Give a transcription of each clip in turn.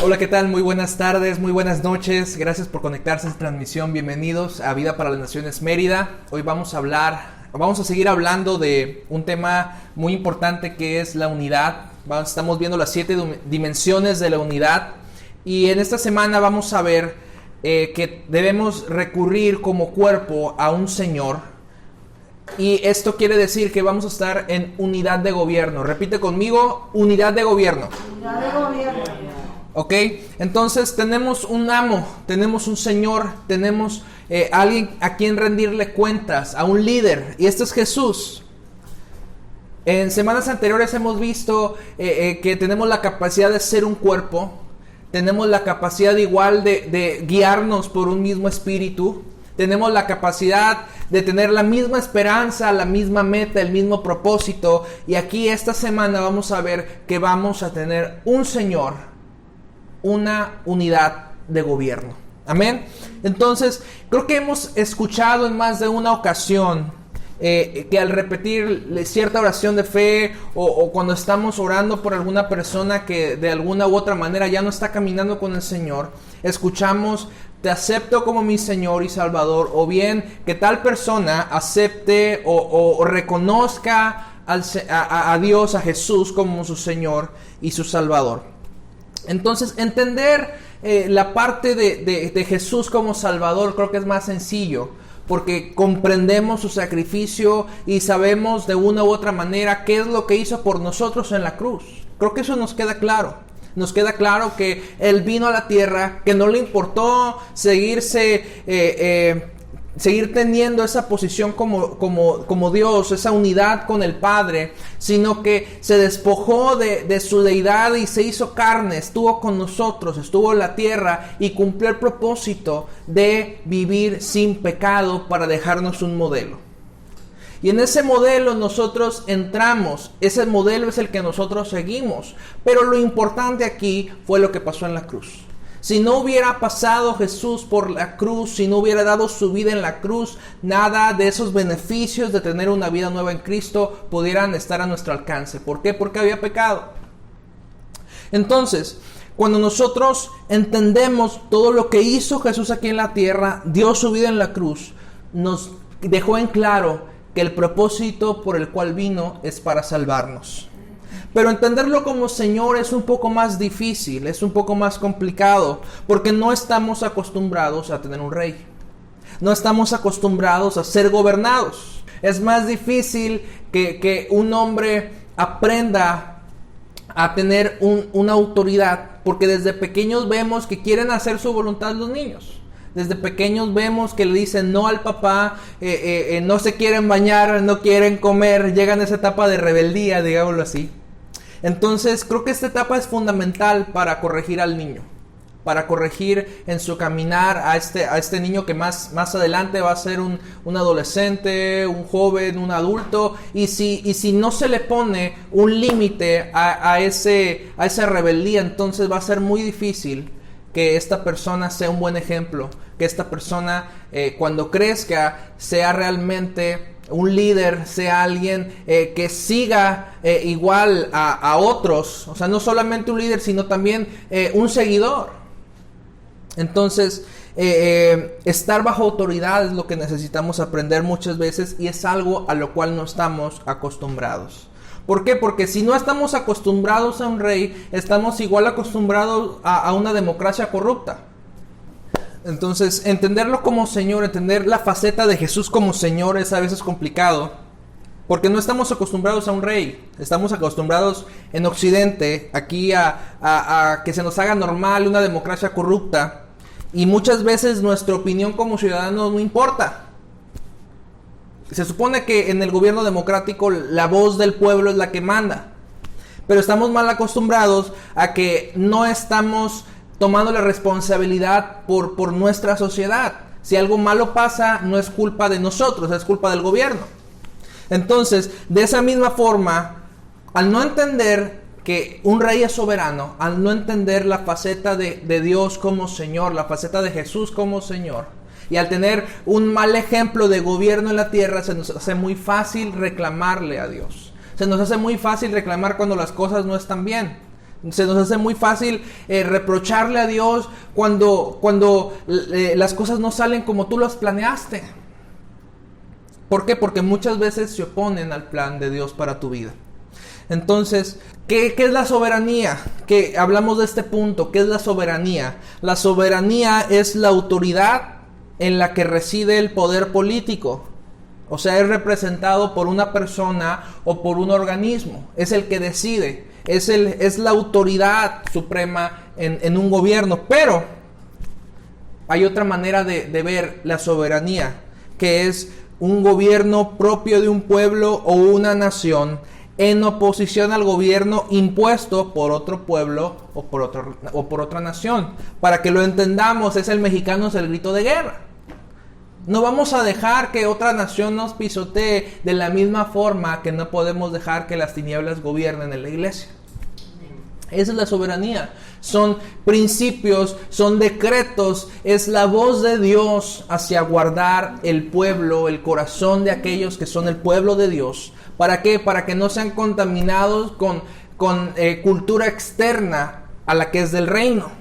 Hola, ¿qué tal? Muy buenas tardes, muy buenas noches. Gracias por conectarse a esta transmisión. Bienvenidos a Vida para las Naciones Mérida. Hoy vamos a seguir hablando de un tema muy importante que es la unidad. Estamos viendo las 7 dimensiones de la unidad. Y en esta semana vamos a ver que debemos recurrir como cuerpo a un Señor. Y esto quiere decir que vamos a estar en unidad de gobierno. Repite conmigo, unidad de gobierno. Unidad de gobierno. Ok, entonces tenemos un amo, tenemos un Señor, tenemos alguien a quien rendirle cuentas, a un líder, y este es Jesús. En semanas anteriores hemos visto que tenemos la capacidad de ser un cuerpo, tenemos la capacidad igual de guiarnos por un mismo espíritu, tenemos la capacidad de tener la misma esperanza, la misma meta, el mismo propósito, y aquí esta semana vamos a ver que vamos a tener un Señor, una unidad de gobierno. Amén. Entonces, creo que hemos escuchado en más de una ocasión que al repetir cierta oración de fe o cuando estamos orando por alguna persona que de alguna u otra manera ya no está caminando con el Señor, escuchamos: te acepto como mi Señor y Salvador, o bien que tal persona acepte o reconozca a Dios, a Jesús como su Señor y su Salvador. Entonces, entender la parte de Jesús como Salvador creo que es más sencillo, porque comprendemos su sacrificio y sabemos de una u otra manera qué es lo que hizo por nosotros en la cruz. Creo que eso nos queda claro. Nos queda claro que Él vino a la tierra, que no le importó seguir teniendo esa posición como Dios, esa unidad con el Padre, sino que se despojó de su deidad y se hizo carne, estuvo con nosotros, estuvo en la tierra y cumplió el propósito de vivir sin pecado para dejarnos un modelo. Y en ese modelo nosotros entramos, ese modelo es el que nosotros seguimos, pero lo importante aquí fue lo que pasó en la cruz. Si no hubiera pasado Jesús por la cruz, si no hubiera dado su vida en la cruz, nada de esos beneficios de tener una vida nueva en Cristo pudieran estar a nuestro alcance. ¿Por qué? Porque había pecado. Entonces, cuando nosotros entendemos todo lo que hizo Jesús aquí en la tierra, dio su vida en la cruz, nos dejó en claro que el propósito por el cual vino es para salvarnos. Pero entenderlo como Señor es un poco más difícil, es un poco más complicado, porque no estamos acostumbrados a tener un rey. No estamos acostumbrados a ser gobernados. Es más difícil que un hombre aprenda a tener una autoridad, porque desde pequeños vemos que quieren hacer su voluntad los niños. Desde pequeños vemos que le dicen no al papá, no se quieren bañar, no quieren comer, llegan a esa etapa de rebeldía, digámoslo así. Entonces creo que esta etapa es fundamental para corregir al niño, para corregir en su caminar a este niño que más adelante va a ser un adolescente, un joven, un adulto, y si no se le pone un límite a esa rebeldía, entonces va a ser muy difícil que esta persona sea un buen ejemplo, que esta persona cuando crezca sea realmente un líder, sea alguien que siga igual a otros, o sea, no solamente un líder, sino también un seguidor. Entonces, estar bajo autoridad es lo que necesitamos aprender muchas veces, y es algo a lo cual no estamos acostumbrados. ¿Por qué? Porque si no estamos acostumbrados a un rey, estamos igual acostumbrados a una democracia corrupta. Entonces, entenderlo como Señor, entender la faceta de Jesús como Señor es a veces complicado, porque no estamos acostumbrados a un rey. Estamos acostumbrados en Occidente, aquí a que se nos haga normal una democracia corrupta, y muchas veces nuestra opinión como ciudadanos no importa. Se supone que en el gobierno democrático la voz del pueblo es la que manda, pero estamos mal acostumbrados a que no estamos tomando la responsabilidad por nuestra sociedad. Si algo malo pasa, no es culpa de nosotros, es culpa del gobierno. Entonces, de esa misma forma, al no entender que un rey es soberano, al no entender la faceta de Dios como Señor, la faceta de Jesús como Señor, y al tener un mal ejemplo de gobierno en la tierra, se nos hace muy fácil reclamarle a Dios. Se nos hace muy fácil reclamar cuando las cosas no están bien. Se nos hace muy fácil reprocharle a Dios cuando las cosas no salen como tú las planeaste. ¿Por qué? Porque muchas veces se oponen al plan de Dios para tu vida. Entonces, ¿qué es la soberanía? Que hablamos de este punto. ¿Qué es la soberanía? La soberanía es la autoridad en la que reside el poder político. O sea, es representado por una persona o por un organismo. Es el que decide. Es la autoridad suprema en un gobierno. Pero hay otra manera de ver la soberanía, que es un gobierno propio de un pueblo o una nación en oposición al gobierno impuesto por otro pueblo o por otra nación. Para que lo entendamos, es el mexicano, es el grito de guerra. No vamos a dejar que otra nación nos pisotee de la misma forma que no podemos dejar que las tinieblas gobiernen en la iglesia. Esa es la soberanía. Son principios, son decretos, es la voz de Dios hacia guardar el pueblo, el corazón de aquellos que son el pueblo de Dios. ¿Para qué? Para que no sean contaminados con cultura externa a la que es del reino.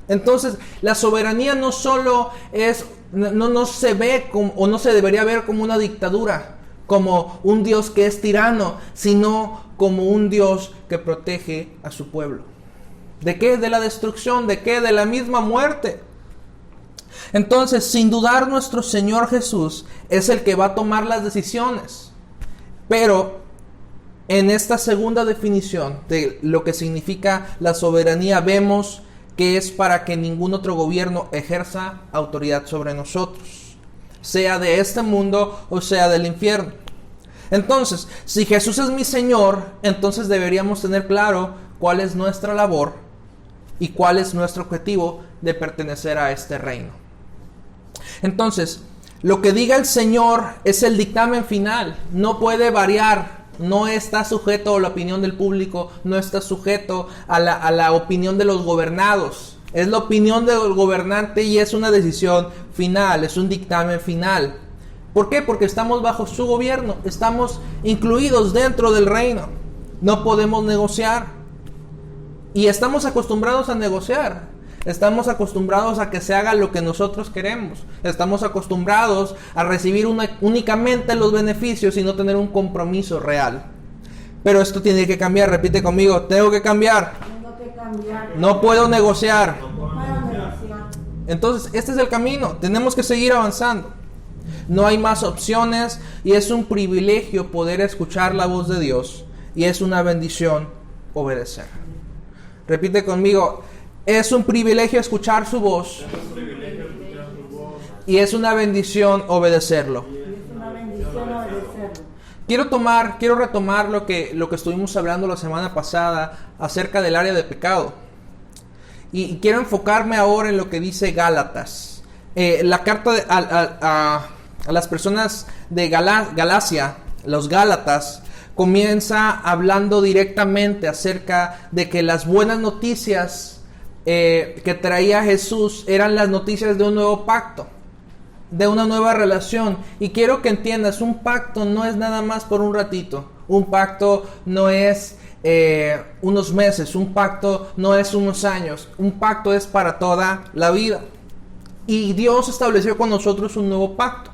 Entonces, la soberanía no solo es, no se ve como, o no se debería ver como una dictadura, como un Dios que es tirano, sino como un Dios que protege a su pueblo. ¿De qué? De la destrucción. ¿De qué? De la misma muerte. Entonces, sin dudar, nuestro Señor Jesús es el que va a tomar las decisiones. Pero en esta segunda definición de lo que significa la soberanía, vemos que es para que ningún otro gobierno ejerza autoridad sobre nosotros, sea de este mundo o sea del infierno. Entonces, si Jesús es mi Señor, entonces deberíamos tener claro cuál es nuestra labor y cuál es nuestro objetivo de pertenecer a este reino. Entonces, lo que diga el Señor es el dictamen final, no puede variar, no está sujeto a la opinión del público, no está sujeto a la opinión de los gobernados. Es la opinión del gobernante y es una decisión final, es un dictamen final. ¿Por qué? Porque estamos bajo su gobierno, estamos incluidos dentro del reino. No podemos negociar. Y estamos acostumbrados a negociar. Estamos acostumbrados a que se haga lo que nosotros queremos. Estamos acostumbrados a recibir únicamente los beneficios y no tener un compromiso real. Pero esto tiene que cambiar. Repite conmigo, tengo que cambiar. Tengo que cambiar. No puedo negociar. No puedo negociar. Entonces, este es el camino. Tenemos que seguir avanzando. No hay más opciones y es un privilegio poder escuchar la voz de Dios. Y es una bendición obedecer. Repite conmigo, es un privilegio escuchar su voz. Y es una bendición obedecerlo. Quiero retomar lo que estuvimos hablando la semana pasada acerca del área de pecado. Y quiero enfocarme ahora en lo que dice Gálatas. La carta a las personas de Galacia, los Gálatas, comienza hablando directamente acerca de que las buenas noticias que traía Jesús eran las noticias de un nuevo pacto, de una nueva relación. Y quiero que entiendas, un pacto no es nada más por un ratito. Un pacto no es unos meses, un pacto no es unos años, un pacto es para toda la vida. Y Dios estableció con nosotros un nuevo pacto.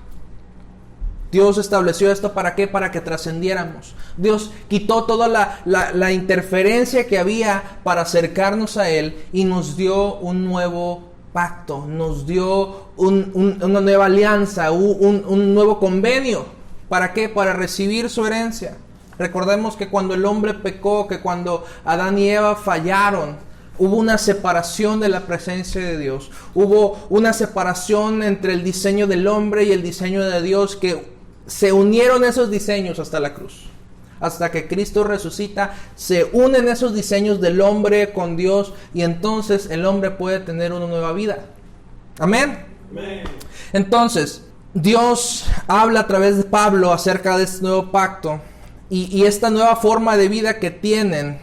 Dios estableció esto ¿para qué? Para que trascendiéramos. Dios quitó toda la interferencia que había para acercarnos a Él y nos dio un nuevo pacto, nos dio una nueva alianza, un nuevo convenio. ¿Para qué? Para recibir su herencia. Recordemos que cuando el hombre pecó, que cuando Adán y Eva fallaron, hubo una separación de la presencia de Dios. Hubo una separación entre el diseño del hombre y el diseño de Dios, que se unieron esos diseños hasta la cruz. Hasta que Cristo resucita, se unen esos diseños del hombre con Dios y entonces el hombre puede tener una nueva vida. Amén. Amén. Entonces, Dios habla a través de Pablo acerca de este nuevo pacto y esta nueva forma de vida que tienen.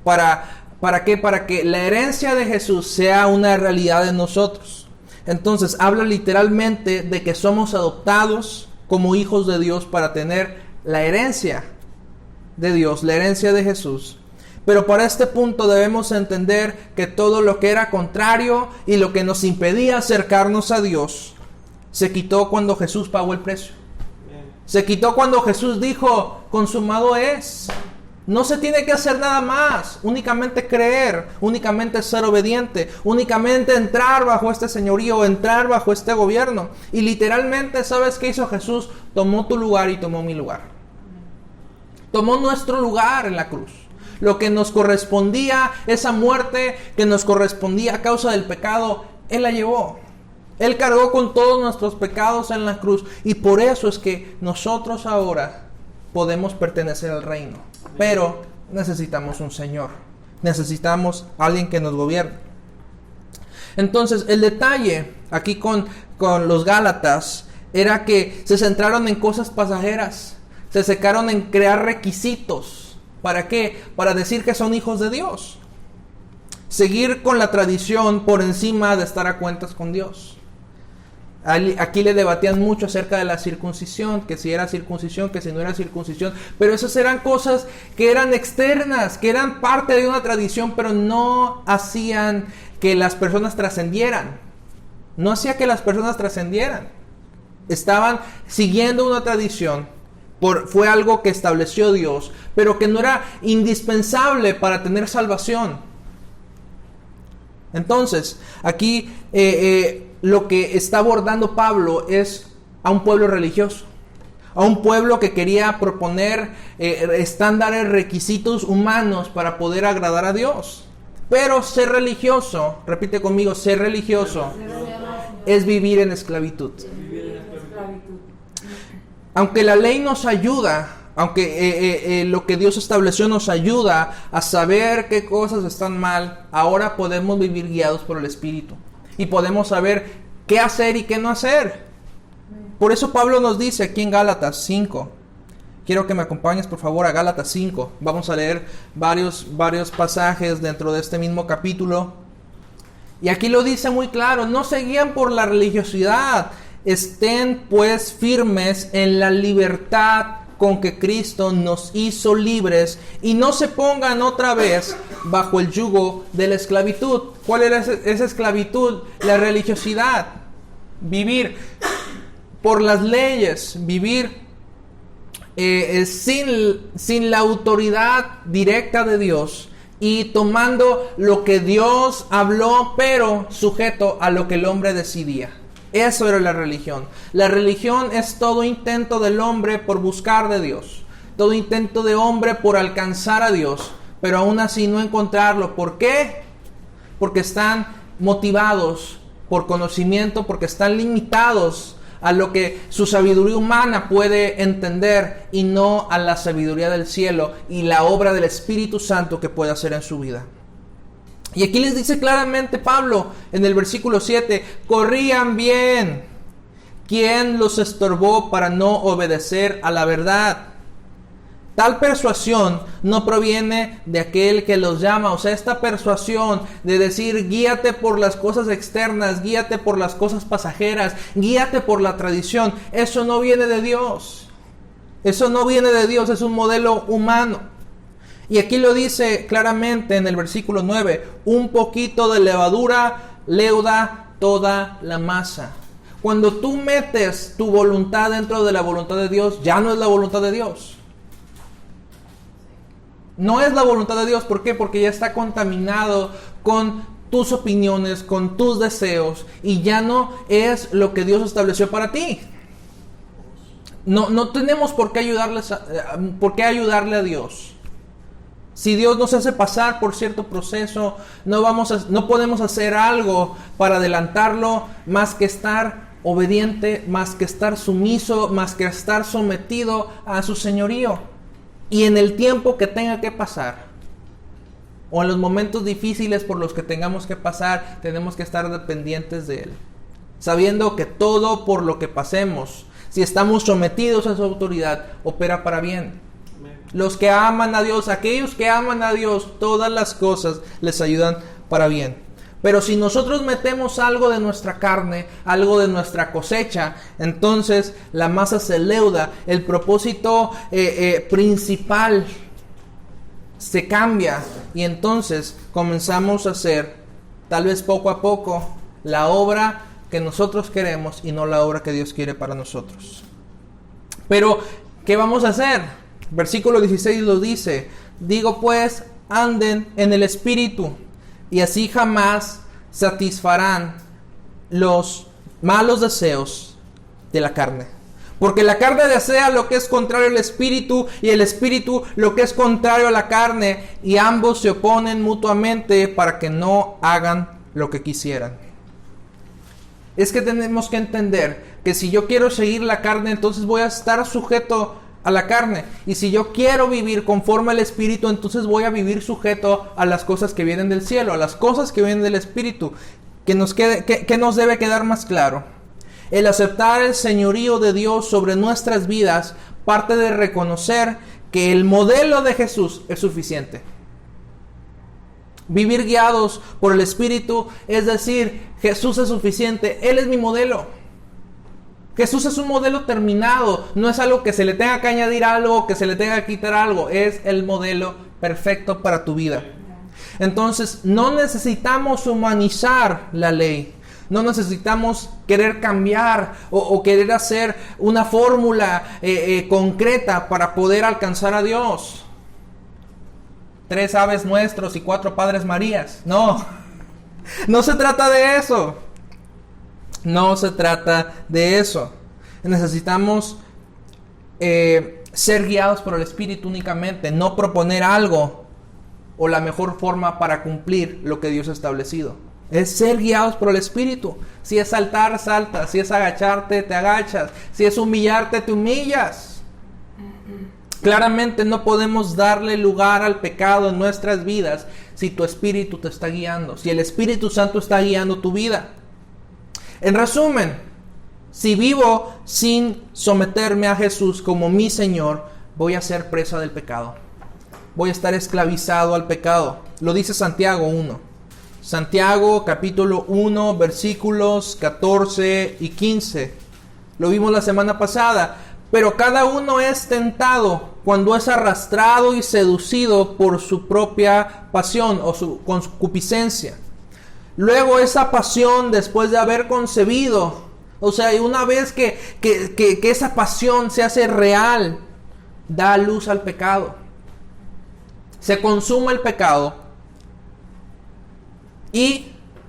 ¿Para qué? Para que la herencia de Jesús sea una realidad en nosotros. Entonces, habla literalmente de que somos adoptados como hijos de Dios para tener la herencia de Dios, la herencia de Jesús. Pero para este punto debemos entender que todo lo que era contrario y lo que nos impedía acercarnos a Dios se quitó cuando Jesús pagó el precio. Se quitó cuando Jesús dijo, consumado es. No se tiene que hacer nada más, únicamente creer, únicamente ser obediente, únicamente entrar bajo este señorío, entrar bajo este gobierno. Y literalmente, ¿sabes qué hizo Jesús? Tomó tu lugar y tomó mi lugar. Tomó nuestro lugar en la cruz. Lo que nos correspondía, esa muerte que nos correspondía a causa del pecado, Él la llevó. Él cargó con todos nuestros pecados en la cruz. Y por eso es que nosotros ahora podemos pertenecer al reino. Pero necesitamos un Señor. Necesitamos alguien que nos gobierne. Entonces, el detalle aquí con los Gálatas era que se centraron en cosas pasajeras. Se secaron en crear requisitos. ¿Para qué? Para decir que son hijos de Dios. Seguir con la tradición por encima de estar a cuentas con Dios. Aquí le debatían mucho acerca de la circuncisión, que si era circuncisión, que si no era circuncisión, pero esas eran cosas que eran externas, que eran parte de una tradición, pero no hacían que las personas trascendieran. No hacía que las personas trascendieran. Estaban siguiendo una tradición, fue algo que estableció Dios, pero que no era indispensable para tener salvación. Entonces, aquí lo que está abordando Pablo es a un pueblo religioso, a un pueblo que quería proponer estándares, requisitos humanos para poder agradar a Dios. Pero ser religioso, repite conmigo, ser religioso es vivir en esclavitud. Aunque la ley nos ayuda, aunque lo que Dios estableció nos ayuda a saber qué cosas están mal, ahora podemos vivir guiados por el Espíritu. Y podemos saber qué hacer y qué no hacer. Por eso Pablo nos dice aquí en Gálatas 5. Quiero que me acompañes por favor a Gálatas 5. Vamos a leer varios pasajes dentro de este mismo capítulo. Y aquí lo dice muy claro. No se guían por la religiosidad. Estén pues firmes en la libertad con que Cristo nos hizo libres y no se pongan otra vez bajo el yugo de la esclavitud. ¿Cuál era esa esclavitud? La religiosidad. Vivir por las leyes, vivir sin la autoridad directa de Dios y tomando lo que Dios habló, pero sujeto a lo que el hombre decidía. Eso era la religión. La religión es todo intento del hombre por buscar de Dios. Todo intento de hombre por alcanzar a Dios. Pero aún así no encontrarlo. ¿Por qué? Porque están motivados por conocimiento. Porque están limitados a lo que su sabiduría humana puede entender. Y no a la sabiduría del cielo y la obra del Espíritu Santo que puede hacer en su vida. Y aquí les dice claramente Pablo en el versículo 7, corrían bien. ¿Quién los estorbó para no obedecer a la verdad? Tal persuasión no proviene de aquel que los llama. O sea, esta persuasión de decir guíate por las cosas externas, guíate por las cosas pasajeras, guíate por la tradición. Eso no viene de Dios. Eso no viene de Dios, es un modelo humano. Y aquí lo dice claramente en el versículo 9, un poquito de levadura leuda toda la masa. Cuando tú metes tu voluntad dentro de la voluntad de Dios, ya no es la voluntad de Dios. No es la voluntad de Dios, ¿por qué? Porque ya está contaminado con tus opiniones, con tus deseos, y ya no es lo que Dios estableció para ti. No tenemos por qué ayudarle a Dios. Si Dios nos hace pasar por cierto proceso, no podemos hacer algo para adelantarlo más que estar obediente, más que estar sumiso, más que estar sometido a su señorío. Y en el tiempo que tenga que pasar, o en los momentos difíciles por los que tengamos que pasar, tenemos que estar dependientes de Él. Sabiendo que todo por lo que pasemos, si estamos sometidos a su autoridad, opera para bien. Los que aman a Dios, aquellos que aman a Dios, todas las cosas les ayudan para bien. Pero si nosotros metemos algo de nuestra carne, algo de nuestra cosecha, entonces la masa se leuda. El propósito principal se cambia y entonces comenzamos a hacer, tal vez poco a poco, la obra que nosotros queremos y no la obra que Dios quiere para nosotros. Pero, ¿qué vamos a hacer? Versículo 16 lo dice: digo pues, anden en el Espíritu, y así jamás satisfarán los malos deseos de la carne. Porque la carne desea lo que es contrario al Espíritu, y el Espíritu lo que es contrario a la carne, y ambos se oponen mutuamente para que no hagan lo que quisieran. Es que tenemos que entender que si yo quiero seguir la carne, entonces voy a estar sujeto a la carne. Y si yo quiero vivir conforme al Espíritu, entonces voy a vivir sujeto a las cosas que vienen del cielo, a las cosas que vienen del Espíritu. Que nos debe quedar más claro. El aceptar el señorío de Dios sobre nuestras vidas parte de reconocer que el modelo de Jesús es suficiente. Vivir guiados por el Espíritu es decir, Jesús es suficiente, Él es mi modelo. Jesús es un modelo terminado, no es algo que se le tenga que añadir algo, que se le tenga que quitar algo, es el modelo perfecto para tu vida. Entonces, no necesitamos humanizar la ley. No necesitamos querer cambiar o querer hacer una fórmula concreta para poder alcanzar a Dios. 3 aves nuestros y 4 padres Marías. No, no se trata de eso. No se trata de eso. Necesitamos ser guiados por el Espíritu únicamente, no proponer algo o la mejor forma para cumplir lo que Dios ha establecido. Es ser guiados por el Espíritu. Si es saltar, saltas. Si es agacharte, te agachas. Si es humillarte, te humillas. Claramente no podemos darle lugar al pecado en nuestras vidas si tu Espíritu te está guiando, si el Espíritu Santo está guiando tu vida. En resumen, si vivo sin someterme a Jesús como mi Señor, voy a ser presa del pecado. Voy a estar esclavizado al pecado. Lo dice Santiago 1. Santiago capítulo 1 versículos 14 y 15. Lo vimos la semana pasada. Pero cada uno es tentado cuando es arrastrado y seducido por su propia pasión o su concupiscencia. Luego esa pasión, después de haber concebido, o sea, una vez que esa pasión se hace real, da luz al pecado. Se consuma el pecado. Y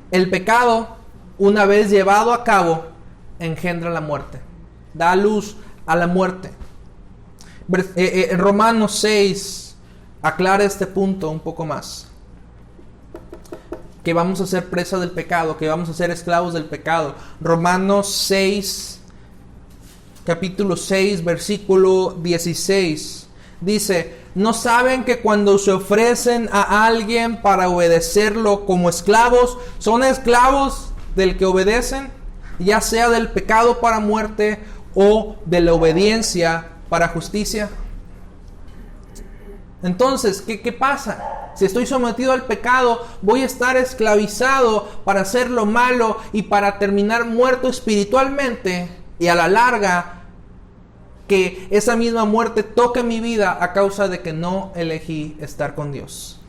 el pecado, una vez llevado a cabo, engendra la muerte. Da luz a la muerte. En Romanos 6 aclara este punto un poco más. Que vamos a ser presa del pecado, que vamos a ser esclavos del pecado. Romanos 6, capítulo 6, versículo 16. Dice: ¿no saben que cuando se ofrecen a alguien para obedecerlo como esclavos, son esclavos del que obedecen? Ya sea del pecado para muerte o de la obediencia para justicia. Entonces, ¿qué pasa? Si estoy sometido al pecado, voy a estar esclavizado para hacer lo malo y para terminar muerto espiritualmente, y a la larga que esa misma muerte toque mi vida a causa de que no elegí estar con Dios.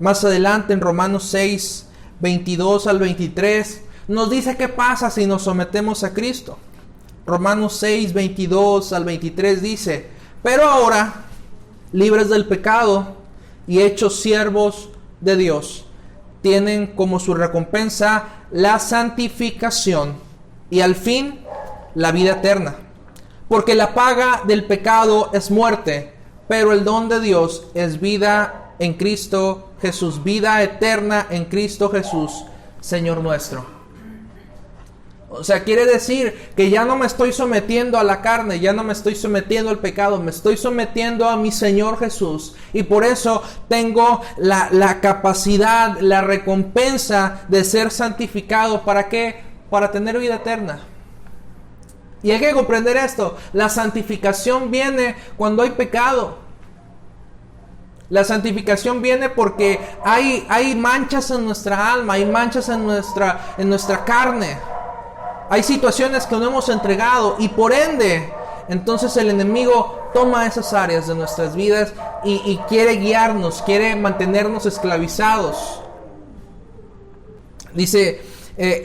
Más adelante en Romanos 6, 22 al 23, nos dice qué pasa si nos sometemos a Cristo. Romanos 6, 22 al 23 dice: pero ahora, libres del pecado y hechos siervos de Dios, tienen como su recompensa la santificación y al fin la vida eterna. Porque la paga del pecado es muerte, pero el don de Dios es vida en Cristo Jesús, vida eterna en Cristo Jesús, Señor nuestro. O sea, quiere decir que ya no me estoy sometiendo a la carne, ya no me estoy sometiendo al pecado, me estoy sometiendo a mi Señor Jesús. Y por eso tengo la capacidad, la recompensa de ser santificado. ¿Para qué? Para tener vida eterna. Y hay que comprender esto. La santificación viene cuando hay pecado. La santificación viene porque hay manchas en nuestra alma, hay manchas en nuestra carne. Hay situaciones que no hemos entregado y por ende, entonces el enemigo toma esas áreas de nuestras vidas y quiere guiarnos, quiere mantenernos esclavizados. Dice,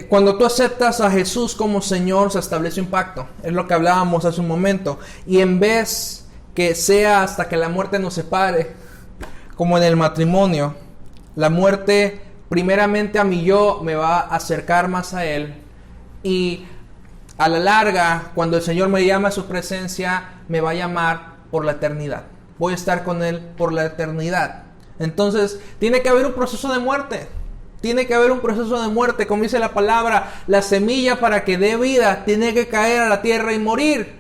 cuando tú aceptas a Jesús como Señor, se establece un pacto. Es lo que hablábamos hace un momento. Y en vez que sea hasta que la muerte nos separe, como en el matrimonio, la muerte primeramente a mi yo me va a acercar más a Él. Y a la larga, cuando el Señor me llama a su presencia, me va a llamar por la eternidad. Voy a estar con Él por la eternidad. Entonces, tiene que haber un proceso de muerte. Tiene que haber un proceso de muerte. Como dice la palabra, la semilla para que dé vida tiene que caer a la tierra y morir.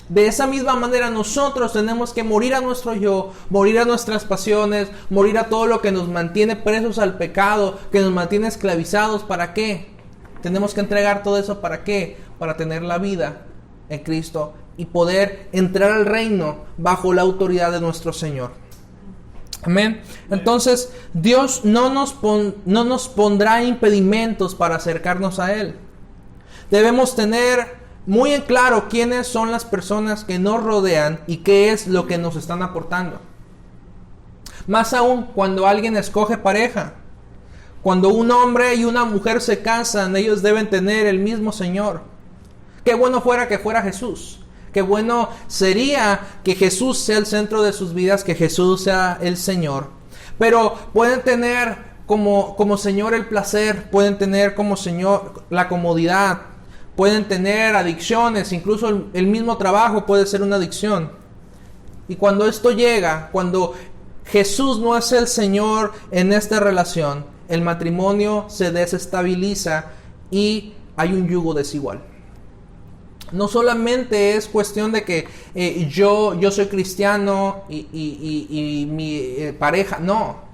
De esa misma manera nosotros tenemos que morir a nuestro yo, morir a nuestras pasiones, morir a todo lo que nos mantiene presos al pecado, que nos mantiene esclavizados. ¿Para qué? Tenemos que entregar todo eso. ¿Para qué? Para tener la vida en Cristo y poder entrar al reino bajo la autoridad de nuestro Señor. Amén. Entonces, Dios no nos pondrá impedimentos para acercarnos a Él. Debemos tener muy en claro quiénes son las personas que nos rodean y qué es lo que nos están aportando. Más aún cuando alguien escoge pareja. Cuando un hombre y una mujer se casan, ellos deben tener el mismo Señor. Qué bueno fuera que fuera Jesús. Qué bueno sería que Jesús sea el centro de sus vidas, que Jesús sea el Señor. Pero pueden tener como Señor el placer, pueden tener como Señor la comodidad, pueden tener adicciones, incluso el mismo trabajo puede ser una adicción. Y cuando esto llega, cuando Jesús no es el Señor en esta relación, el matrimonio se desestabiliza y hay un yugo desigual. No solamente es cuestión de que yo soy cristiano y mi pareja, no.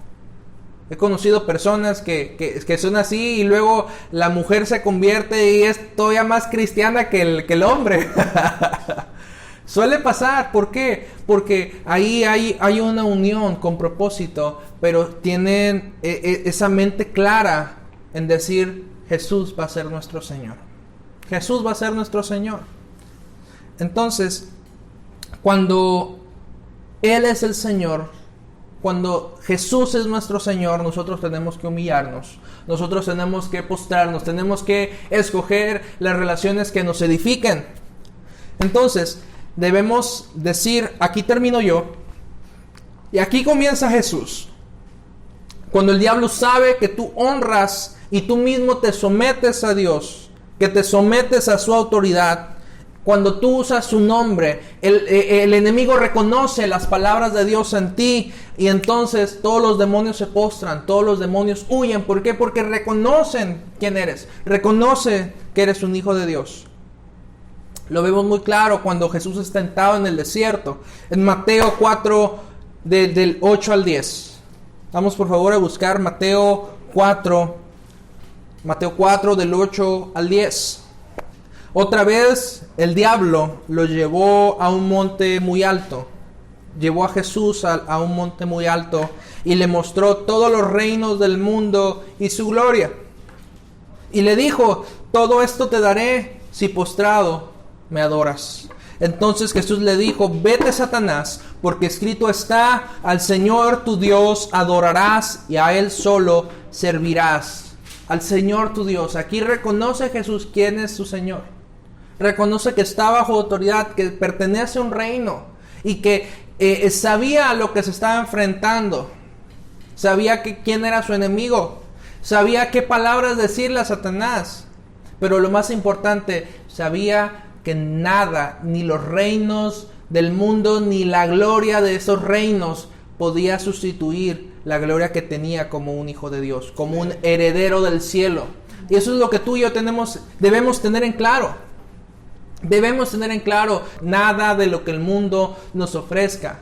He conocido personas que son así y luego la mujer se convierte y es todavía más cristiana que el hombre. Suele pasar. ¿Por qué? Porque ahí hay una unión con propósito, pero tienen esa mente clara en decir, Jesús va a ser nuestro Señor. Jesús va a ser nuestro Señor. Entonces, cuando Él es el Señor, cuando Jesús es nuestro Señor, nosotros tenemos que humillarnos. Nosotros tenemos que postrarnos. Tenemos que escoger las relaciones que nos edifiquen. Entonces, debemos decir, aquí termino yo. Y aquí comienza Jesús. Cuando el diablo sabe que tú honras y tú mismo te sometes a Dios, que te sometes a su autoridad, cuando tú usas su nombre, el enemigo reconoce las palabras de Dios en ti y entonces todos los demonios se postran, todos los demonios huyen. ¿Por qué? Porque reconocen quién eres, reconoce que eres un hijo de Dios. Lo vemos muy claro cuando Jesús es tentado en el desierto, en Mateo 4 del 8 al 10. Vamos por favor a buscar Mateo 4 del 8 al 10. Otra vez el diablo lo llevó a un monte muy alto. Llevó a Jesús a un monte muy alto y le mostró todos los reinos del mundo y su gloria. Y le dijo, todo esto te daré si postrado me adoras. Entonces Jesús le dijo, vete Satanás, porque escrito está, al Señor tu Dios adorarás y a Él solo servirás. Al Señor tu Dios. Aquí reconoce Jesús quién es su Señor. Reconoce que está bajo autoridad, que pertenece a un reino y que sabía a lo que se estaba enfrentando. Sabía quién era su enemigo. Sabía qué palabras decirle a Satanás. Pero lo más importante, sabía que nada, ni los reinos del mundo, ni la gloria de esos reinos podía sustituir la gloria que tenía como un hijo de Dios, como un heredero del cielo. Y eso es lo que tú y yo debemos tener en claro. Debemos tener en claro, nada de lo que el mundo nos ofrezca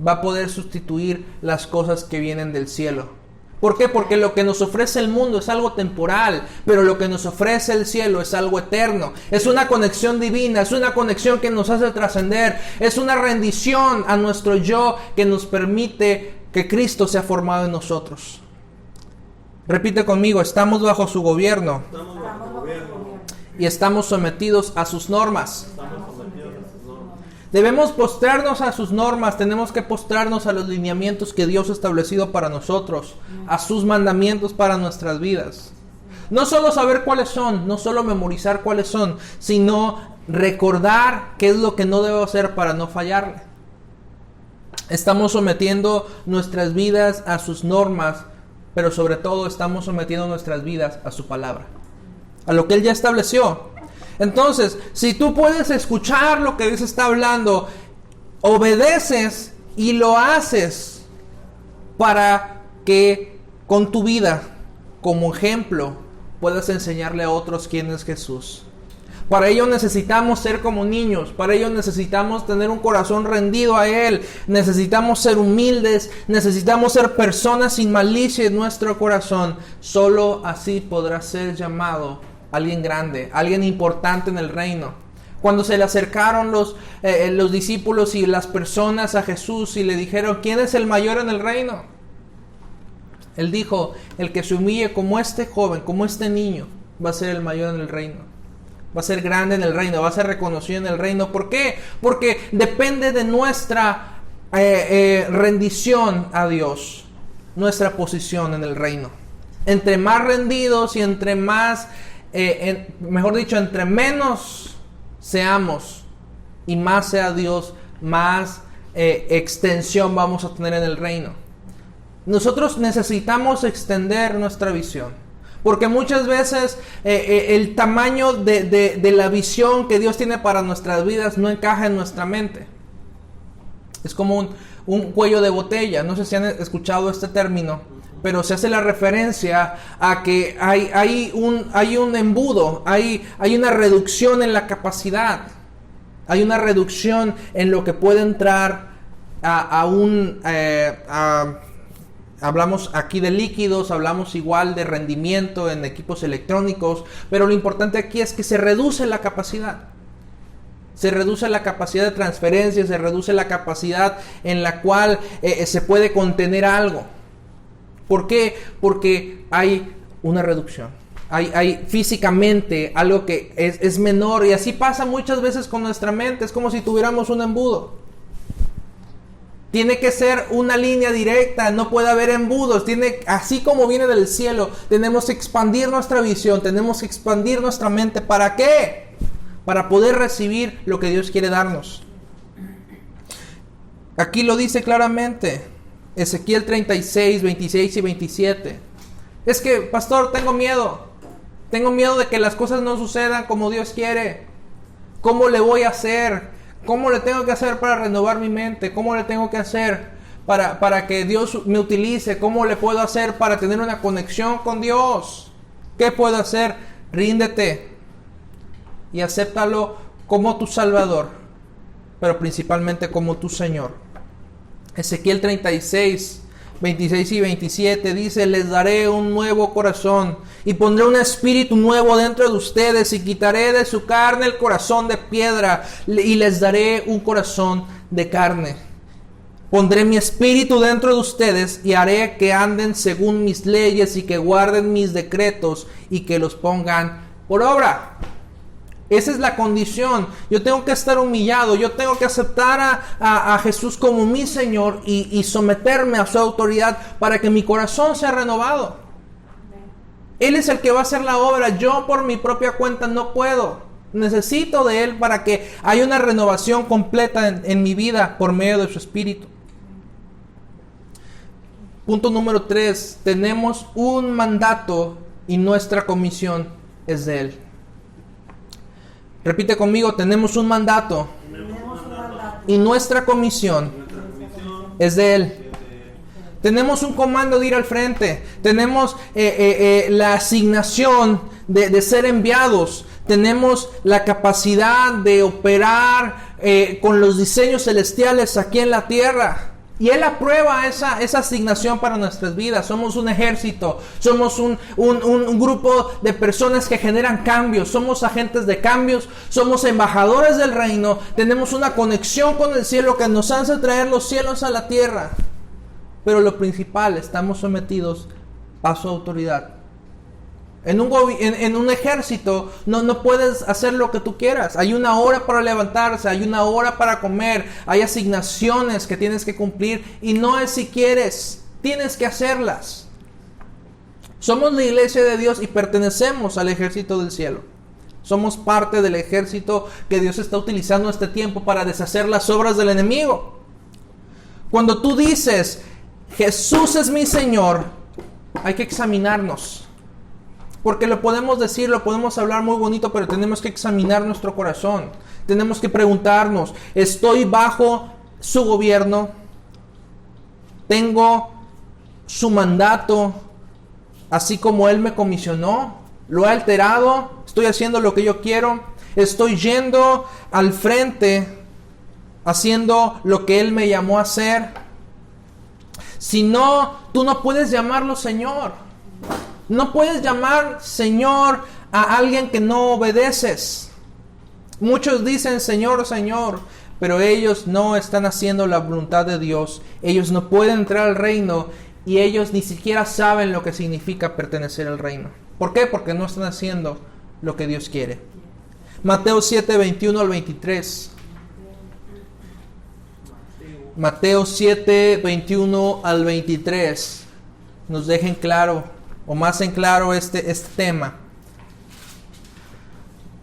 va a poder sustituir las cosas que vienen del cielo. ¿Por qué? Porque lo que nos ofrece el mundo es algo temporal, pero lo que nos ofrece el cielo es algo eterno. Es una conexión divina, es una conexión que nos hace trascender, es una rendición a nuestro yo que nos permite que Cristo sea formado en nosotros. Repite conmigo, estamos bajo su gobierno y estamos sometidos a sus normas. Debemos postrarnos a sus normas, tenemos que postrarnos a los lineamientos que Dios ha establecido para nosotros, a sus mandamientos para nuestras vidas. No solo saber cuáles son, no solo memorizar cuáles son, sino recordar qué es lo que no debo hacer para no fallarle. Estamos sometiendo nuestras vidas a sus normas, pero sobre todo estamos sometiendo nuestras vidas a su palabra, a lo que Él ya estableció. Entonces, si tú puedes escuchar lo que Dios está hablando, obedeces y lo haces para que con tu vida, como ejemplo, puedas enseñarle a otros quién es Jesús. Para ello necesitamos ser como niños, para ello necesitamos tener un corazón rendido a Él, necesitamos ser humildes, necesitamos ser personas sin malicia en nuestro corazón. Solo así podrá ser llamado alguien grande, alguien importante en el reino. Cuando se le acercaron los discípulos y las personas a Jesús y le dijeron, ¿quién es el mayor en el reino? Él dijo, el que se humille como este joven, como este niño, va a ser el mayor en el reino. Va a ser grande en el reino, va a ser reconocido en el reino. ¿Por qué? Porque depende de nuestra rendición a Dios, nuestra posición en el reino. Entre más rendidos y entre más, mejor dicho, entre menos seamos y más sea Dios, más extensión vamos a tener en el reino. Nosotros necesitamos extender nuestra visión. Porque muchas veces el tamaño de la visión que Dios tiene para nuestras vidas no encaja en nuestra mente. Es como un cuello de botella. No sé si han escuchado este término, pero se hace la referencia a que hay un embudo, hay una reducción en la capacidad. Hay una reducción en lo que puede entrar hablamos aquí de líquidos, hablamos igual de rendimiento en equipos electrónicos, pero lo importante aquí es que se reduce la capacidad. Se reduce la capacidad de transferencia, se reduce la capacidad en la cual se puede contener algo. ¿Por qué? Porque hay una reducción. Hay físicamente algo que es menor, y así pasa muchas veces con nuestra mente. Es como si tuviéramos un embudo. Tiene que ser una línea directa, no puede haber embudos. Así como viene del cielo, tenemos que expandir nuestra visión, tenemos que expandir nuestra mente. ¿Para qué? Para poder recibir lo que Dios quiere darnos. Aquí lo dice claramente, Ezequiel 36, 26 y 27. Es que, pastor, tengo miedo de que las cosas no sucedan como Dios quiere. ¿Cómo le voy a hacer? ¿Cómo le tengo que hacer para renovar mi mente? ¿Cómo le tengo que hacer para que Dios me utilice? ¿Cómo le puedo hacer para tener una conexión con Dios? ¿Qué puedo hacer? Ríndete y acéptalo como tu Salvador, pero principalmente como tu Señor. Ezequiel 36, 26 y 27 dice, les daré un nuevo corazón y pondré un espíritu nuevo dentro de ustedes y quitaré de su carne el corazón de piedra y les daré un corazón de carne. Pondré mi espíritu dentro de ustedes y haré que anden según mis leyes y que guarden mis decretos y que los pongan por obra. Esa es la condición. Yo tengo que estar humillado. Yo tengo que aceptar a Jesús como mi Señor y someterme a su autoridad para que mi corazón sea renovado. Él es el que va a hacer la obra. Yo por mi propia cuenta no puedo. Necesito de Él para que haya una renovación completa en mi vida por medio de su Espíritu. Punto número 3. Tenemos un mandato y nuestra comisión es de Él. Repite conmigo, tenemos un mandato y nuestra comisión es de Él. Tenemos un comando de ir al frente. Tenemos la asignación de ser enviados. Tenemos la capacidad de operar con los diseños celestiales aquí en la tierra. Y Él aprueba esa asignación para nuestras vidas. Somos un ejército, somos un grupo de personas que generan cambios, somos agentes de cambios, somos embajadores del reino, tenemos una conexión con el cielo que nos hace traer los cielos a la tierra. Pero lo principal, estamos sometidos a su autoridad. En un ejército no puedes hacer lo que tú quieras. Hay una hora para levantarse, hay una hora para comer, hay asignaciones que tienes que cumplir y no es si quieres, tienes que hacerlas. Somos la iglesia de Dios y pertenecemos al ejército del cielo. Somos parte del ejército que Dios está utilizando este tiempo para deshacer las obras del enemigo. Cuando tú dices, Jesús es mi Señor, hay que examinarnos. Porque lo podemos decir, lo podemos hablar muy bonito, pero tenemos que examinar nuestro corazón. Tenemos que preguntarnos, ¿estoy bajo su gobierno? ¿Tengo su mandato así como Él me comisionó? ¿Lo he alterado? ¿Estoy haciendo lo que yo quiero? ¿Estoy yendo al frente haciendo lo que Él me llamó a hacer? Si no, tú no puedes llamarlo Señor. No puedes llamar Señor a alguien que no obedeces. Muchos dicen Señor, Señor, pero ellos no están haciendo la voluntad de Dios. Ellos no pueden entrar al reino y ellos ni siquiera saben lo que significa pertenecer al reino. ¿Por qué? Porque no están haciendo lo que Dios quiere. Mateo 7, 21 al 23. Mateo 7, 21 al 23. Nos dejen claro, o más en claro este tema.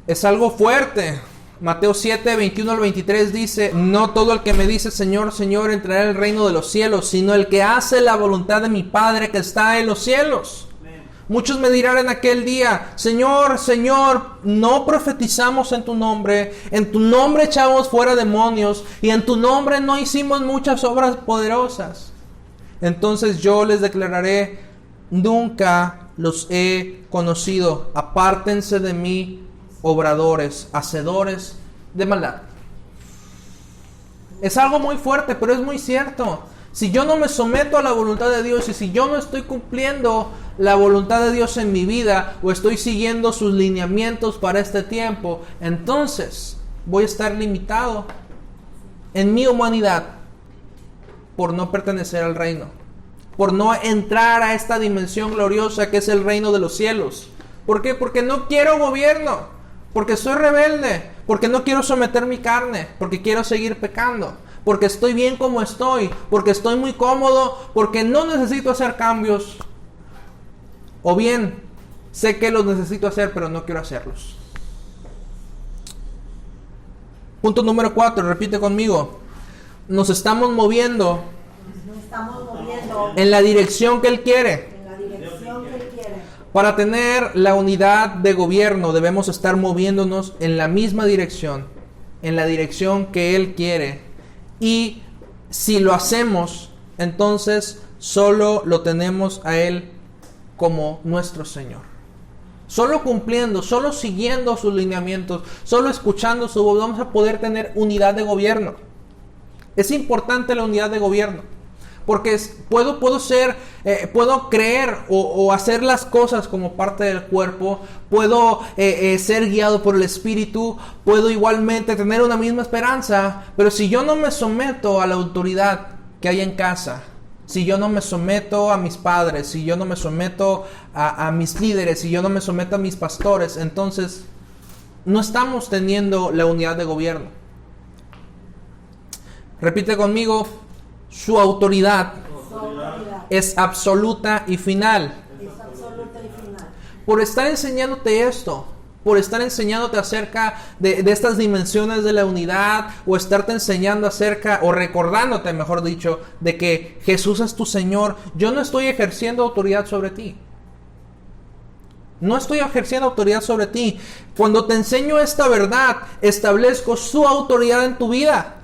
Es algo fuerte. Mateo 7, 21 al 23 dice, no todo el que me dice Señor, Señor entrará en el reino de los cielos, sino el que hace la voluntad de mi Padre que está en los cielos. Muchos me dirán en aquel día, Señor, Señor, no profetizamos en tu nombre echamos fuera demonios, y en tu nombre no hicimos muchas obras poderosas. Entonces yo les declararé, nunca los he conocido, apártense de mí, obradores, hacedores de maldad. Es algo muy fuerte, pero es muy cierto. Si yo no me someto a la voluntad de Dios y si yo no estoy cumpliendo la voluntad de Dios en mi vida o estoy siguiendo sus lineamientos para este tiempo, entonces voy a estar limitado en mi humanidad por no pertenecer al reino, por no entrar a esta dimensión gloriosa que es el reino de los cielos. ¿Por qué? Porque no quiero gobierno, porque soy rebelde, porque no quiero someter mi carne, porque quiero seguir pecando, porque estoy bien como estoy, porque estoy muy cómodo, porque no necesito hacer cambios. O bien, sé que los necesito hacer, pero no quiero hacerlos. Punto número 4, repite conmigo. Nos estamos moviendo en la dirección que Él quiere. Para tener la unidad de gobierno debemos estar moviéndonos en la misma dirección, en la dirección que Él quiere. Y si lo hacemos, entonces solo lo tenemos a Él como nuestro Señor. Solo cumpliendo, solo siguiendo sus lineamientos, solo escuchando su voz, vamos a poder tener unidad de gobierno. Es importante la unidad de gobierno, porque puedo creer o hacer las cosas como parte del cuerpo, puedo ser guiado por el Espíritu, puedo igualmente tener una misma esperanza, pero si yo no me someto a la autoridad que hay en casa, si yo no me someto a mis padres, si yo no me someto a mis líderes, si yo no me someto a mis pastores, entonces no estamos teniendo la unidad de gobierno. Repite conmigo, su autoridad es absoluta y final. Por estar enseñándote esto, por estar enseñándote acerca de estas dimensiones de la unidad, o estarte enseñando acerca, o recordándote, mejor dicho, de que Jesús es tu Señor, yo no estoy ejerciendo autoridad sobre ti. No estoy ejerciendo autoridad sobre ti. Cuando te enseño esta verdad, establezco su autoridad en tu vida.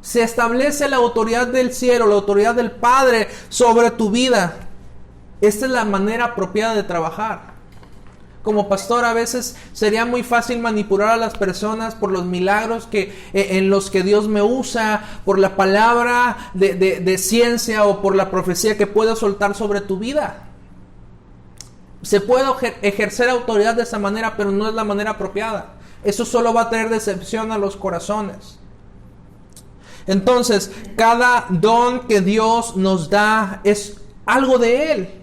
Se establece la autoridad del cielo, la autoridad del Padre sobre tu vida. Esta es la manera apropiada de trabajar. Como pastor, a veces sería muy fácil manipular a las personas por los milagros en los que Dios me usa, por la palabra de ciencia o por la profecía que puedo soltar sobre tu vida. Se puede ejercer autoridad de esa manera, pero no es la manera apropiada. Eso solo va a traer decepción a los corazones. Entonces, cada don que Dios nos da es algo de Él.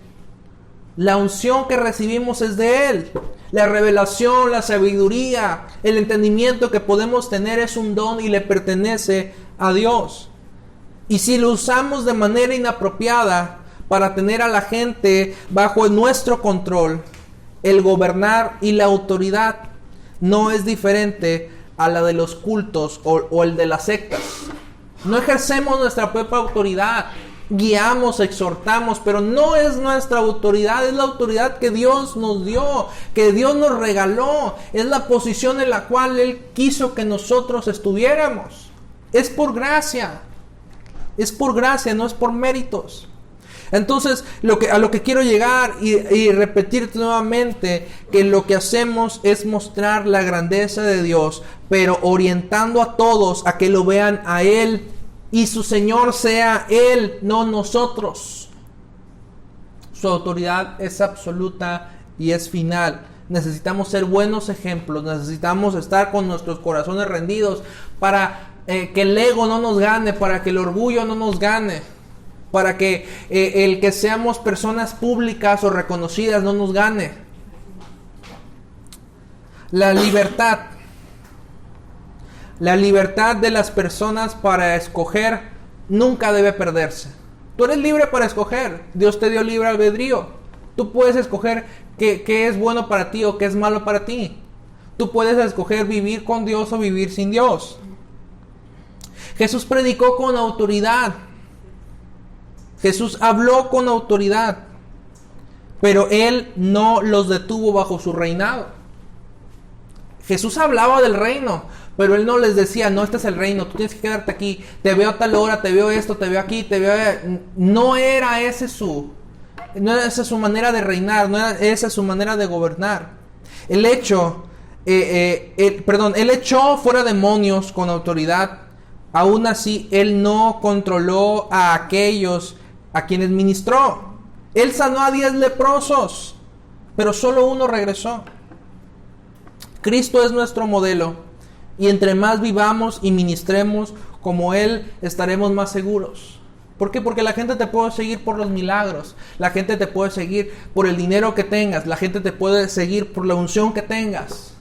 La unción que recibimos es de Él. La revelación, la sabiduría, el entendimiento que podemos tener es un don y le pertenece a Dios. Y si lo usamos de manera inapropiada para tener a la gente bajo nuestro control, el gobernar y la autoridad no es diferente a la de los cultos o el de las sectas. No ejercemos nuestra propia autoridad. Guiamos, exhortamos, pero no es nuestra autoridad, es la autoridad que Dios nos dio, que Dios nos regaló, es la posición en la cual Él quiso que nosotros estuviéramos. Es por gracia, no es por méritos. Entonces, a lo que quiero llegar y repetirte nuevamente, que lo que hacemos es mostrar la grandeza de Dios, pero orientando a todos a que lo vean a Él, y su Señor sea Él, no nosotros. Su autoridad es absoluta y es final. Necesitamos ser buenos ejemplos. Necesitamos estar con nuestros corazones rendidos para que el ego no nos gane, para que el orgullo no nos gane, para que el que seamos personas públicas o reconocidas no nos gane. La libertad de las personas para escoger nunca debe perderse. Tú eres libre para escoger. Dios te dio libre albedrío. Tú puedes escoger qué es bueno para ti o qué es malo para ti. Tú puedes escoger vivir con Dios o vivir sin Dios. Jesús predicó con autoridad. Jesús habló con autoridad. Pero Él no los detuvo bajo su reinado. Jesús hablaba del reino, pero Él no les decía, no, este es el reino, tú tienes que quedarte aquí, te veo a tal hora, te veo esto, te veo aquí, te veo... No era esa su manera de reinar, no era esa su manera de gobernar. Él echó fuera demonios con autoridad. Aún así, Él no controló a aquellos a quienes ministró. Él sanó a 10 leprosos, pero solo uno regresó. Cristo es nuestro modelo, y entre más vivamos y ministremos como Él, estaremos más seguros. ¿Por qué? Porque la gente te puede seguir por los milagros, la gente te puede seguir por el dinero que tengas, la gente te puede seguir por la unción que tengas,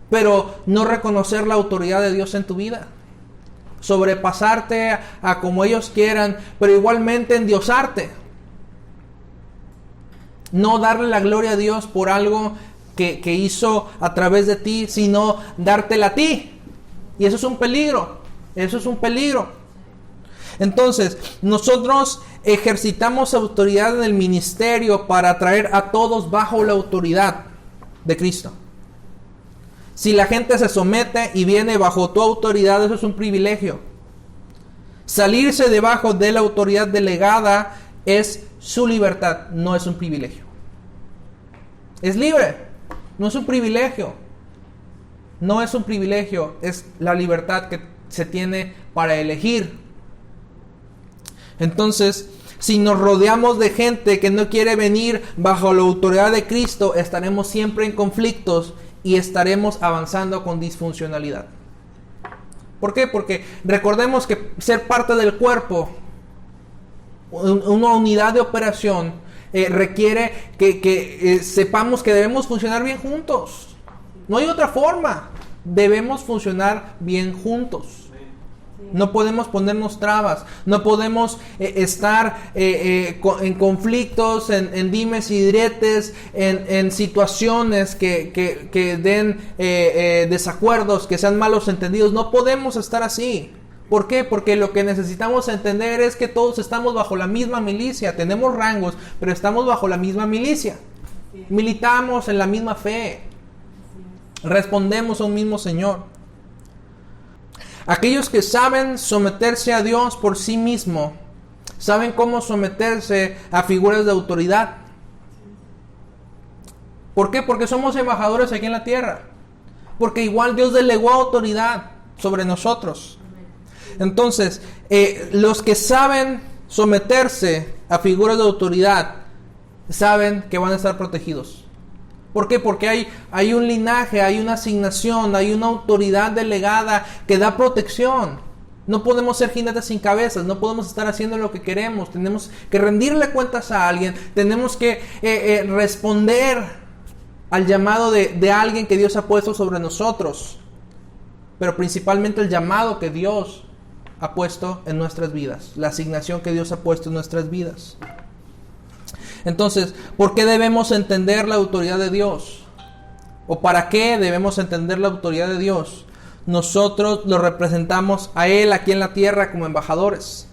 pero no reconocer la autoridad de Dios en tu vida, sobrepasarte a como ellos quieran, pero igualmente endiosarte, no darle la gloria a Dios por algo que hizo a través de ti, sino dártela a ti. Y eso es un peligro. Entonces, nosotros ejercitamos autoridad en el ministerio para traer a todos bajo la autoridad de Cristo. Si la gente se somete y viene bajo tu autoridad, eso es un privilegio. Salirse debajo de la autoridad delegada es su libertad, no es un privilegio. Es libre. No es un privilegio. No es un privilegio. Es la libertad que se tiene para elegir. Entonces, si nos rodeamos de gente que no quiere venir bajo la autoridad de Cristo, estaremos siempre en conflictos y estaremos avanzando con disfuncionalidad. ¿Por qué? Porque recordemos que ser parte del cuerpo, una unidad de operación, requiere que sepamos que debemos funcionar bien juntos. No hay otra forma. Debemos funcionar bien juntos. No podemos ponernos trabas. No podemos estar en conflictos, en dimes y diretes, en situaciones que den desacuerdos, que sean malos entendidos. No podemos estar así. ¿Por qué? Porque lo que necesitamos entender es que todos estamos bajo la misma milicia. Tenemos rangos, pero estamos bajo la misma milicia. Militamos en la misma fe. Respondemos a un mismo Señor. Aquellos que saben someterse a Dios por sí mismo, saben cómo someterse a figuras de autoridad. ¿Por qué? Porque somos embajadores aquí en la tierra. Porque igual Dios delegó autoridad sobre nosotros. Entonces, los que saben someterse a figuras de autoridad, saben que van a estar protegidos. ¿Por qué? Porque hay un linaje, hay una asignación, hay una autoridad delegada que da protección. No podemos ser jinetes sin cabezas, no podemos estar haciendo lo que queremos. Tenemos que rendirle cuentas a alguien, tenemos que responder al llamado de alguien que Dios ha puesto sobre nosotros. Pero principalmente el llamado que Dios ha puesto en nuestras vidas, la asignación que Dios ha puesto en nuestras vidas. Entonces, ¿por qué debemos entender la autoridad de Dios? ¿O para qué debemos entender la autoridad de Dios? Nosotros lo representamos a Él aquí en la tierra como embajadores.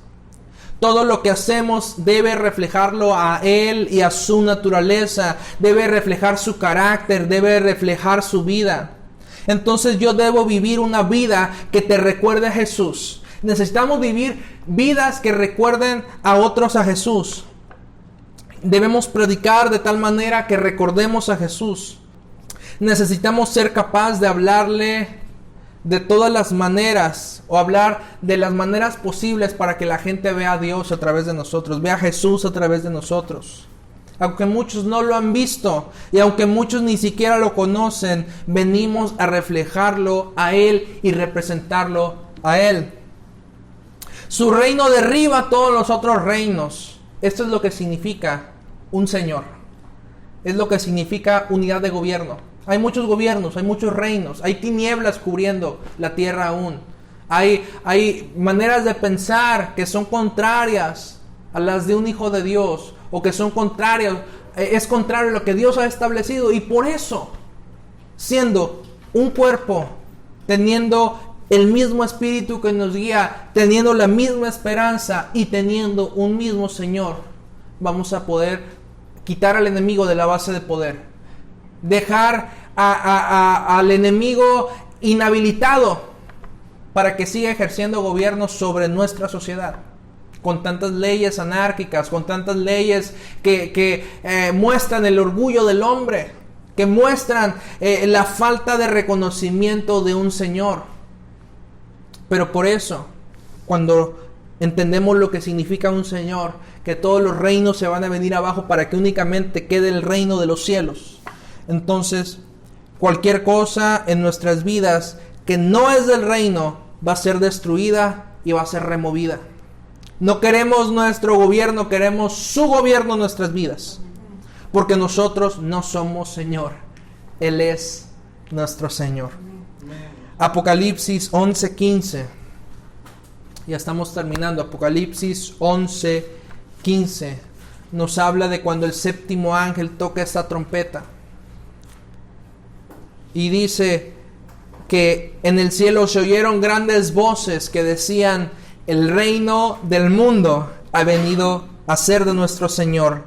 Todo lo que hacemos debe reflejarlo a Él y a su naturaleza. Debe reflejar su carácter, debe reflejar su vida. Entonces yo debo vivir una vida que te recuerde a Jesús. Necesitamos vivir vidas que recuerden a otros a Jesús. Debemos predicar de tal manera que recordemos a Jesús. Necesitamos ser capaces de hablarle de todas las maneras, o hablar de las maneras posibles para que la gente vea a Dios a través de nosotros, vea a Jesús a través de nosotros. Aunque muchos no lo han visto y aunque muchos ni siquiera lo conocen, venimos a reflejarlo a Él y representarlo a Él. Su reino derriba todos los otros reinos. Esto es lo que significa un Señor. Es lo que significa unidad de gobierno. Hay muchos gobiernos, hay muchos reinos, hay tinieblas cubriendo la tierra aún. Hay maneras de pensar que son contrarias a las de un hijo de Dios, o que son contrarias, es contrario a lo que Dios ha establecido. Y por eso, siendo un cuerpo, teniendo el mismo espíritu que nos guía, teniendo la misma esperanza y teniendo un mismo Señor, vamos a poder quitar al enemigo de la base de poder. Dejar al enemigo inhabilitado para que siga ejerciendo gobierno sobre nuestra sociedad, con tantas leyes anárquicas, con tantas leyes que muestran el orgullo del hombre, que muestran la falta de reconocimiento de un Señor. Pero por eso, cuando entendemos lo que significa un Señor, que todos los reinos se van a venir abajo para que únicamente quede el reino de los cielos, entonces cualquier cosa en nuestras vidas que no es del reino va a ser destruida y va a ser removida. No queremos nuestro gobierno, queremos su gobierno en nuestras vidas, porque nosotros no somos Señor, Él es nuestro Señor. Apocalipsis 11:15. Ya estamos terminando. Apocalipsis 11:15 nos habla de cuando el séptimo ángel toca esta trompeta. Y dice que en el cielo se oyeron grandes voces que decían: el reino del mundo ha venido a ser de nuestro Señor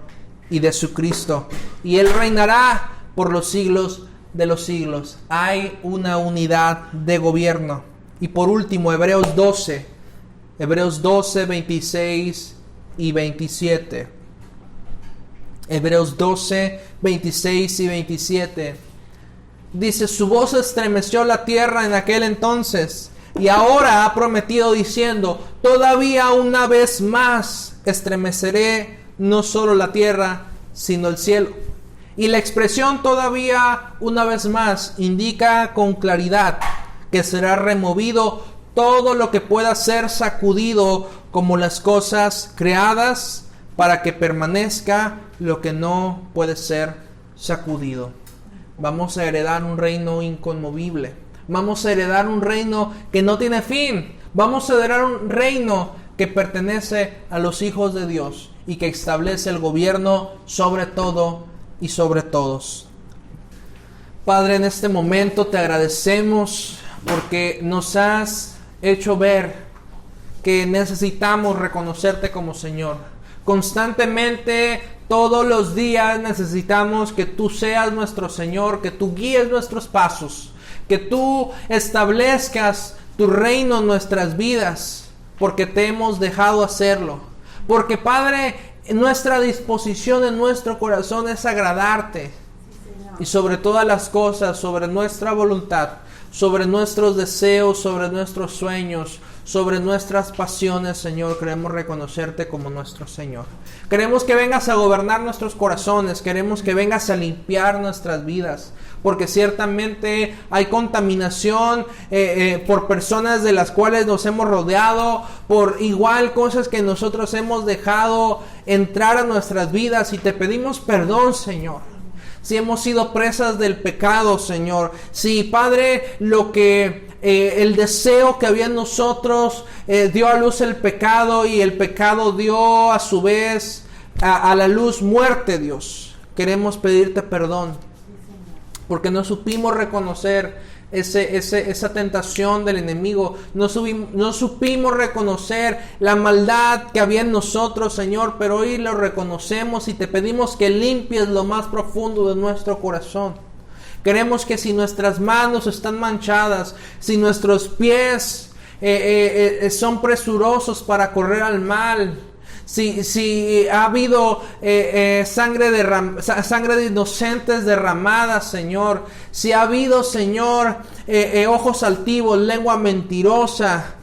y de su Cristo, y Él reinará por los siglos de los siglos. Hay una unidad de gobierno. Y por último, Hebreos 12, 26 y 27. Hebreos 12, 26 y 27. Dice: su voz estremeció la tierra en aquel entonces, y ahora ha prometido diciendo: todavía una vez más estremeceré no solo la tierra, sino el cielo. Y la expresión todavía una vez más indica con claridad que será removido todo lo que pueda ser sacudido, como las cosas creadas, para que permanezca lo que no puede ser sacudido. Vamos a heredar un reino inconmovible. Vamos a heredar un reino que no tiene fin. Vamos a heredar un reino que pertenece a los hijos de Dios y que establece el gobierno sobre todo y sobre todos. Padre, en este momento te agradecemos porque nos has hecho ver que necesitamos reconocerte como Señor. Constantemente, todos los días necesitamos que tú seas nuestro Señor, que tú guíes nuestros pasos, que tú establezcas tu reino en nuestras vidas, porque te hemos dejado hacerlo. Porque, Padre, nuestra disposición en nuestro corazón es agradarte. Y sobre todas las cosas, sobre nuestra voluntad, sobre nuestros deseos, sobre nuestros sueños, sobre nuestras pasiones, Señor. Queremos reconocerte como nuestro Señor. Queremos que vengas a gobernar nuestros corazones. Queremos que vengas a limpiar nuestras vidas. Porque ciertamente hay contaminación por personas de las cuales nos hemos rodeado, por igual cosas que nosotros hemos dejado entrar a nuestras vidas. Y te pedimos perdón, Señor. Si hemos sido presas del pecado, Señor. Si, Padre, lo que el deseo que había en nosotros dio a luz el pecado, y el pecado dio a su vez a la luz muerte, Dios. Queremos pedirte perdón porque no supimos reconocer esa tentación del enemigo. No supimos reconocer la maldad que había en nosotros, Señor, pero hoy lo reconocemos y te pedimos que limpies lo más profundo de nuestro corazón. Queremos que si nuestras manos están manchadas, si nuestros pies son presurosos para correr al mal, si ha habido sangre de inocentes derramada, Señor, si ha habido, Señor, ojos altivos, lengua mentirosa,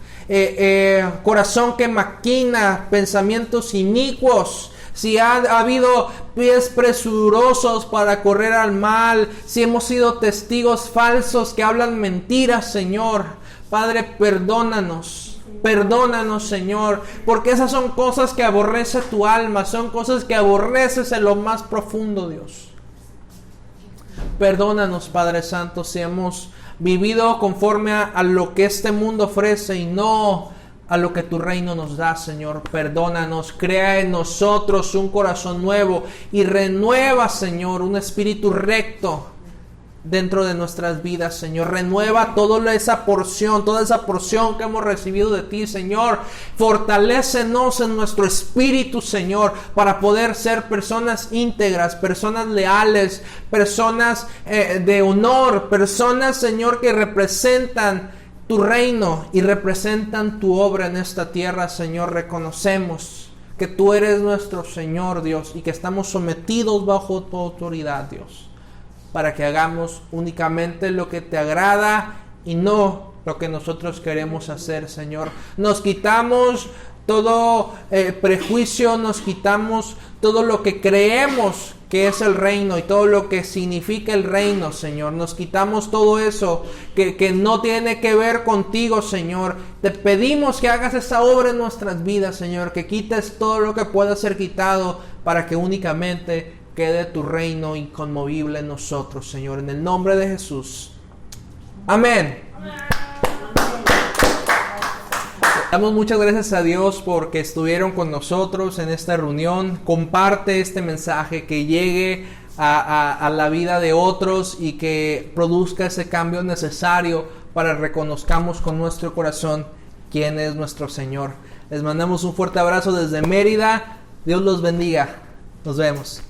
corazón que maquina, pensamientos inicuos, si ha habido pies presurosos para correr al mal, si hemos sido testigos falsos que hablan mentiras, Señor, Padre, perdónanos. Perdónanos, Señor, porque esas son cosas que aborrece tu alma, son cosas que aborreces en lo más profundo, Dios. Perdónanos, Padre Santo, si hemos vivido conforme a lo que este mundo ofrece y no a lo que tu reino nos da, Señor. Perdónanos, crea en nosotros un corazón nuevo y renueva, Señor, un espíritu recto dentro de nuestras vidas, Señor. Renueva toda esa porción que hemos recibido de ti, Señor. Fortalécenos en nuestro espíritu, Señor, para poder ser personas íntegras, personas leales, personas de honor, personas, Señor, que representan tu reino y representan tu obra en esta tierra, Señor. Reconocemos que tú eres nuestro Señor, Dios, y que estamos sometidos bajo tu autoridad, Dios, para que hagamos únicamente lo que te agrada y no lo que nosotros queremos hacer, Señor. Nos quitamos todo prejuicio, nos quitamos todo lo que creemos que es el reino y todo lo que significa el reino, Señor. Nos quitamos todo eso que no tiene que ver contigo, Señor. Te pedimos que hagas esa obra en nuestras vidas, Señor, que quites todo lo que pueda ser quitado para que únicamente quede tu reino inconmovible en nosotros, Señor, en el nombre de Jesús. Amén. Damos muchas gracias a Dios porque estuvieron con nosotros en esta reunión. Comparte este mensaje, que llegue a la vida de otros y que produzca ese cambio necesario para reconozcamos con nuestro corazón quién es nuestro Señor. Les mandamos un fuerte abrazo desde Mérida. Dios los bendiga. Nos vemos.